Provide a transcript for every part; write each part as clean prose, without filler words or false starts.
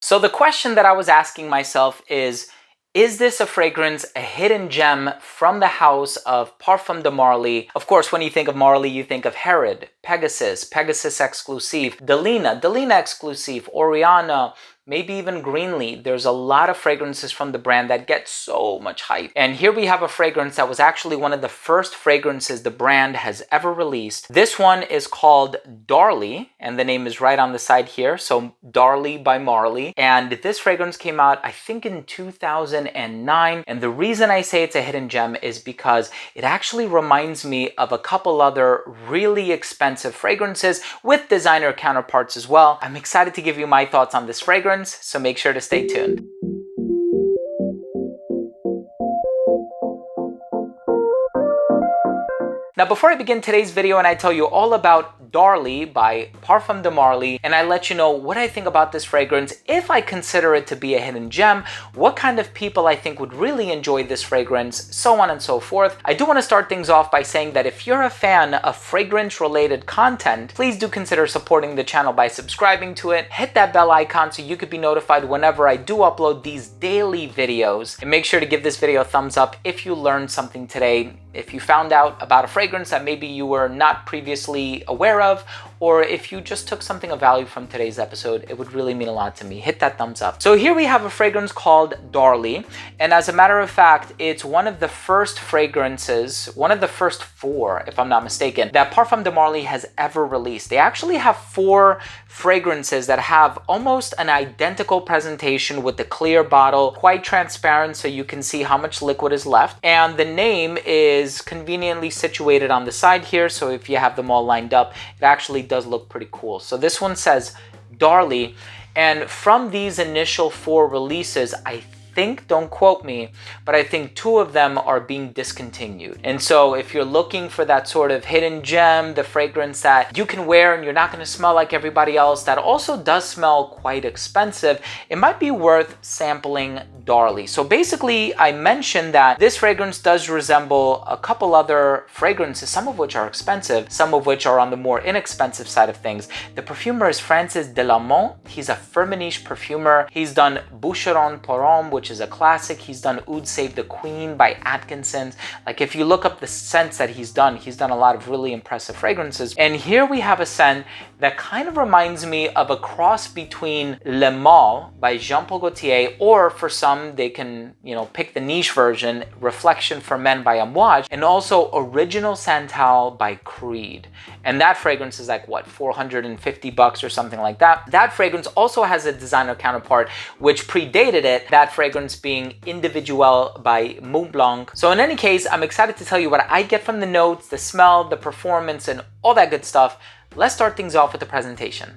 So the question that I was asking myself is this a fragrance, a hidden gem from the house of Parfums de Marly? Of course, when you think of Marly, you think of Herod, Pegasus, Pegasus Exclusive, Delina, Delina Exclusive, Oriana, maybe even Greenlee. There's a lot of fragrances from the brand that get so much hype. And here we have a fragrance that was actually one of the first fragrances the brand has ever released. This one is called Darley, and the name is right on the side here. So Darley by Marly. And this fragrance came out, I think, in 2009. And the reason I say it's a hidden gem is because it actually reminds me of a couple other really expensive fragrances with designer counterparts as well. I'm excited to give you my thoughts on this fragrance, so make sure to stay tuned. Now, before I begin today's video and I tell you all about Darley by Parfums de Marly, and I let you know what I think about this fragrance, if I consider it to be a hidden gem, what kind of people I think would really enjoy this fragrance, so on and so forth, I do want to start things off by saying that if you're a fan of fragrance-related content, please do consider supporting the channel by subscribing to it. Hit that bell icon so you could be notified whenever I do upload these daily videos. And make sure to give this video a thumbs up if you learned something today. If you found out about a fragrance that maybe you were not previously aware of, or if you just took something of value from today's episode, it would really mean a lot to me. Hit that thumbs up. So here we have a fragrance called Darley. And as a matter of fact, it's one of the first fragrances, one of the first 4, if I'm not mistaken, that Parfums de Marly has ever released. They actually have 4 fragrances that have almost an identical presentation with the clear bottle, quite transparent so you can see how much liquid is left. And the name is conveniently situated on the side here, so if you have them all lined up, it actually does look pretty cool. So this one says Darley, and from these initial 4 releases, I think, don't quote me, but I think 2 of them are being discontinued. And so if you're looking for that sort of hidden gem, the fragrance that you can wear and you're not going to smell like everybody else, that also does smell quite expensive, it might be worth sampling Darley. So basically, I mentioned that this fragrance does resemble a couple other fragrances, some of which are expensive, some of which are on the more inexpensive side of things. The perfumer is Francis Delamont. He's a Firmenich perfumer. He's done Boucheron pour Homme, which is a classic. He's done Oud Save the Queen by Atkinson's. Like, if you look up the scents that he's done a lot of really impressive fragrances. And here we have a scent that kind of reminds me of a cross between Le Male by Jean Paul Gaultier, or for some, they can, pick the niche version, Reflection for Men by Amouage, and also Original Santal by Creed. And that fragrance is like, what, $450 or something like that. That fragrance also has a designer counterpart, which predated it, that fragrance being Individuel by Montblanc. So in any case, I'm excited to tell you what I get from the notes, the smell, the performance, and all that good stuff. Let's start things off with the presentation.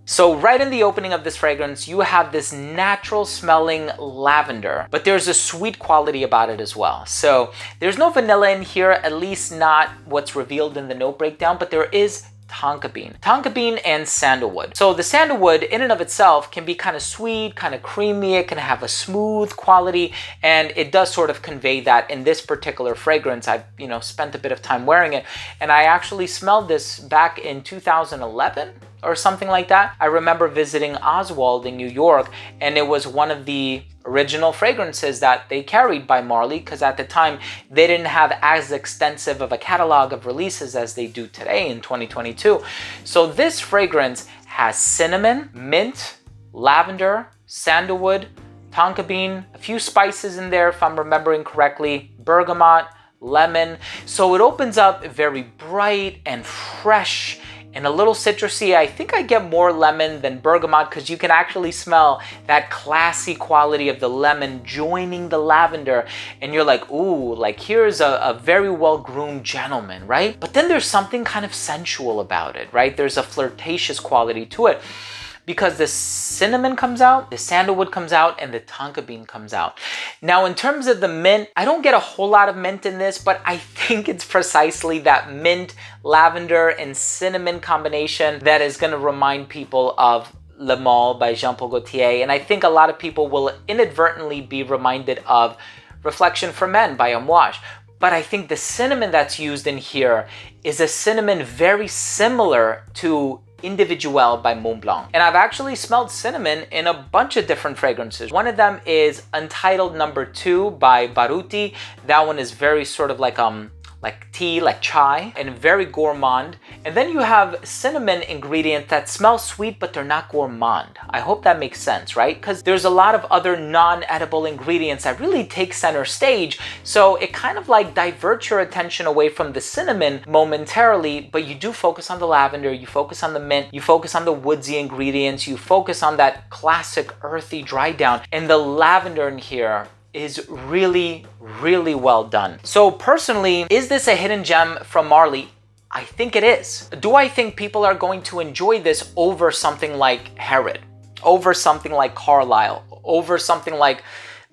So right in the opening of this fragrance, you have this natural smelling lavender, but there's a sweet quality about it as well. So there's no vanilla in here, at least not what's revealed in the note breakdown, but there is tonka bean and sandalwood. So the sandalwood in and of itself can be kind of sweet, kind of creamy. It can have a smooth quality, and it does sort of convey that in this particular fragrance. I've spent a bit of time wearing it, and I actually smelled this back in 2011 or something like that. I remember visiting Oswald in New York, and it was one of the original fragrances that they carried by Marly, because at the time they didn't have as extensive of a catalog of releases as they do today in 2022. So this fragrance has cinnamon, mint, lavender, sandalwood, tonka bean, a few spices in there if I'm remembering correctly, bergamot, lemon. So it opens up very bright and fresh and a little citrusy. I think I get more lemon than bergamot, because you can actually smell that classy quality of the lemon joining the lavender, and you're like, ooh, like here's a very well-groomed gentleman, right? But then there's something kind of sensual about it, right? There's a flirtatious quality to it, because the cinnamon comes out, the sandalwood comes out, and the tonka bean comes out. Now, in terms of the mint, I don't get a whole lot of mint in this, but I think it's precisely that mint, lavender, and cinnamon combination that is going to remind people of Le Male by Jean Paul Gaultier. And I think a lot of people will inadvertently be reminded of Reflection for Men by Amouage. But I think the cinnamon that's used in here is a cinnamon very similar to Individuelle by Montblanc. And I've actually smelled cinnamon in a bunch of different fragrances. One of them is Untitled No. 2 by Baruti. That one is very sort of like tea, like chai, and very gourmand. And then you have cinnamon ingredients that smell sweet, but they're not gourmand. I hope that makes sense, right? Because there's a lot of other non-edible ingredients that really take center stage. So it kind of like diverts your attention away from the cinnamon momentarily, but you do focus on the lavender, you focus on the mint, you focus on the woodsy ingredients, you focus on that classic earthy dry down. And the lavender in here is really, really well done. So personally, is this a hidden gem from Marly? I think it is. Do I think people are going to enjoy this over something like Herod, over something like Carlisle, over something like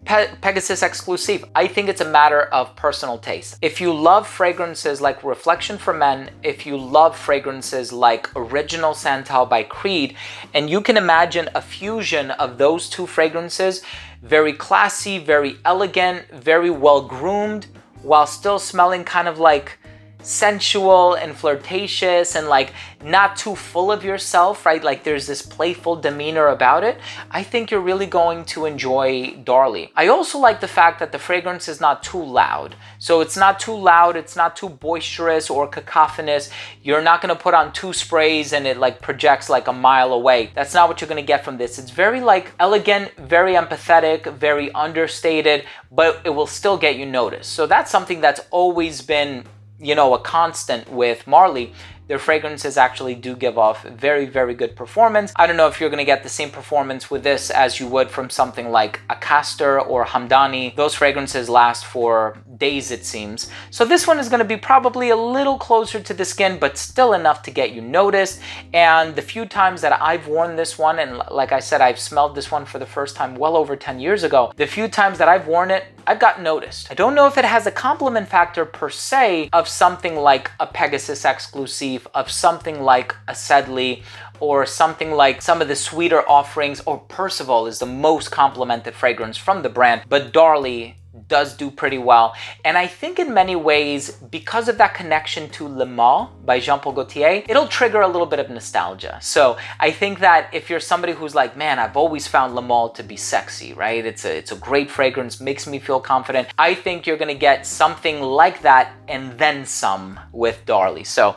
Pegasus Exclusive? I think it's a matter of personal taste. If you love fragrances like Reflection for Men, if you love fragrances like Original Santal by Creed, and you can imagine a fusion of those two fragrances, very classy, very elegant, very well groomed, while still smelling kind of like sensual and flirtatious and like not too full of yourself, right? Like there's this playful demeanor about it. I think you're really going to enjoy Darley. I also like the fact that the fragrance is not too loud. So it's not too loud, it's not too boisterous or cacophonous. You're not gonna put on 2 sprays and it like projects like a mile away. That's not what you're gonna get from this. It's very like elegant, very empathetic, very understated, but it will still get you noticed. So that's something that's always been, you know, a constant with Marly. Their fragrances actually do give off very, very good performance. I don't know if you're gonna get the same performance with this as you would from something like a Castor or Hamdani. Those fragrances last for days, it seems. So this one is gonna be probably a little closer to the skin, but still enough to get you noticed. And the few times that I've worn this one, and like I said, I've smelled this one for the first time well over 10 years ago. The few times that I've worn it, I've gotten noticed. I don't know if it has a compliment factor per se of something like a Pegasus Exclusive, of something like a Sedley, or something like some of the sweeter offerings, or Percival is the most complimented fragrance from the brand, but Darley does do pretty well. And I think in many ways, because of that connection to Le Male by Jean Paul Gaultier, it'll trigger a little bit of nostalgia. So I think that if you're somebody who's like, man, I've always found Le Male to be sexy, right? It's a great fragrance, makes me feel confident. I think you're gonna get something like that and then some with Darley. So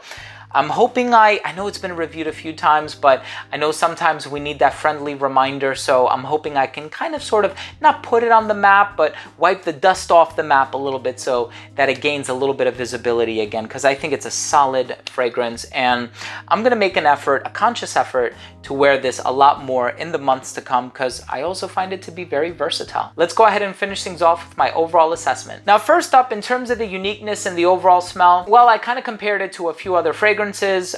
I'm hoping I know it's been reviewed a few times, but I know sometimes we need that friendly reminder. So I'm hoping I can kind of sort of not put it on the map, but wipe the dust off the map a little bit so that it gains a little bit of visibility again, because I think it's a solid fragrance. And I'm going to make an effort, a conscious effort, to wear this a lot more in the months to come, because I also find it to be very versatile. Let's go ahead and finish things off with my overall assessment. Now, first up, in terms of the uniqueness and the overall smell, well, I kind of compared it to a few other fragrances.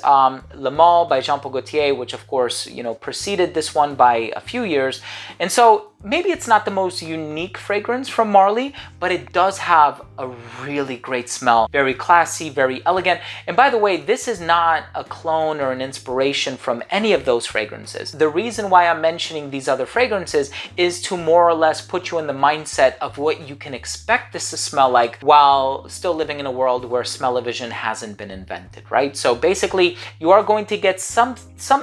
Le Male by Jean Paul Gaultier, which of course, you know, preceded this one by a few years. And so maybe it's not the most unique fragrance from Marly, but it does have a really great smell. Very classy, very elegant. And by the way, this is not a clone or an inspiration from any of those fragrances. The reason why I'm mentioning these other fragrances is to more or less put you in the mindset of what you can expect this to smell like while still living in a world where smell-o-vision hasn't been invented, right? So basically, you are going to get some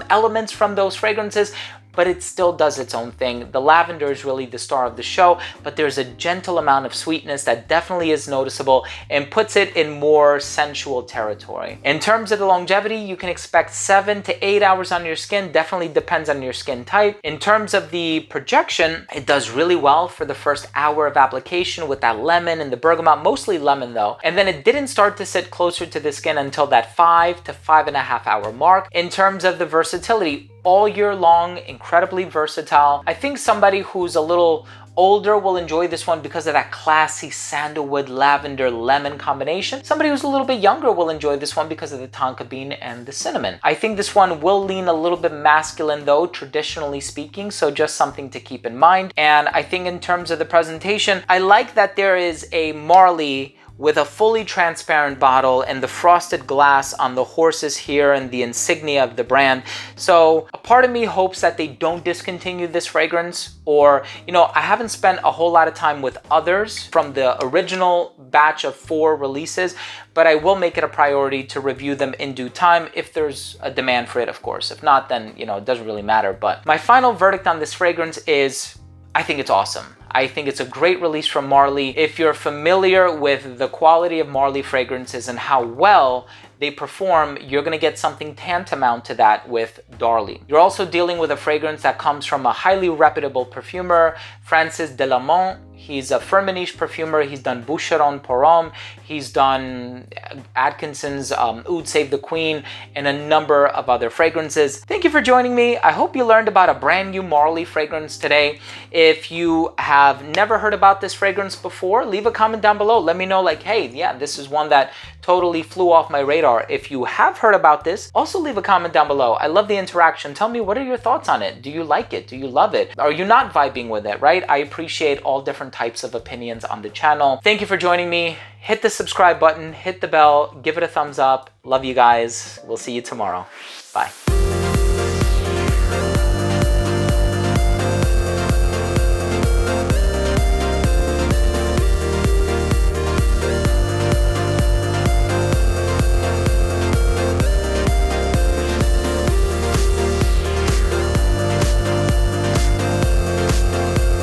elements from those fragrances, but it still does its own thing. The lavender is really the star of the show, but there's a gentle amount of sweetness that definitely is noticeable and puts it in more sensual territory. In terms of the longevity, you can expect 7 to 8 hours on your skin. Definitely depends on your skin type. In terms of the projection, it does really well for the first hour of application with that lemon and the bergamot, mostly lemon though. And then it didn't start to sit closer to the skin until that 5 to 5.5 hour mark. In terms of the versatility, all year long, incredibly versatile. I think somebody who's a little older will enjoy this one because of that classy sandalwood, lavender, lemon combination. Somebody who's a little bit younger will enjoy this one because of the tonka bean and the cinnamon. I think this one will lean a little bit masculine though, traditionally speaking, so just something to keep in mind. And I think in terms of the presentation, I like that there is a Marly with a fully transparent bottle and the frosted glass on the horses here and the insignia of the brand. So a part of me hopes that they don't discontinue this fragrance, or, you know, I haven't spent a whole lot of time with others from the original batch of 4 releases, but I will make it a priority to review them in due time if there's a demand for it, of course. If not, then, you know, it doesn't really matter. But my final verdict on this fragrance is, I think it's awesome. I think it's a great release from Marly. If you're familiar with the quality of Marly fragrances and how well they perform, you're gonna get something tantamount to that with Darley. You're also dealing with a fragrance that comes from a highly reputable perfumer, Francis Delamont. He's a Firmenich perfumer. He's done Boucheron pour Homme. He's done Atkinson's Oud Save the Queen and a number of other fragrances. Thank you for joining me. I hope you learned about a brand new Marly fragrance today. If you have never heard about this fragrance before, leave a comment down below. Let me know, like, hey, yeah, this is one that totally flew off my radar. If you have heard about this, also leave a comment down below. I love the interaction. Tell me, what are your thoughts on it? Do you like it? Do you love it? Are you not vibing with it, right? I appreciate all different types of opinions on the channel. Thank you for joining me. Hit the subscribe button, hit the bell, give it a thumbs up. Love you guys. We'll see you tomorrow. Bye.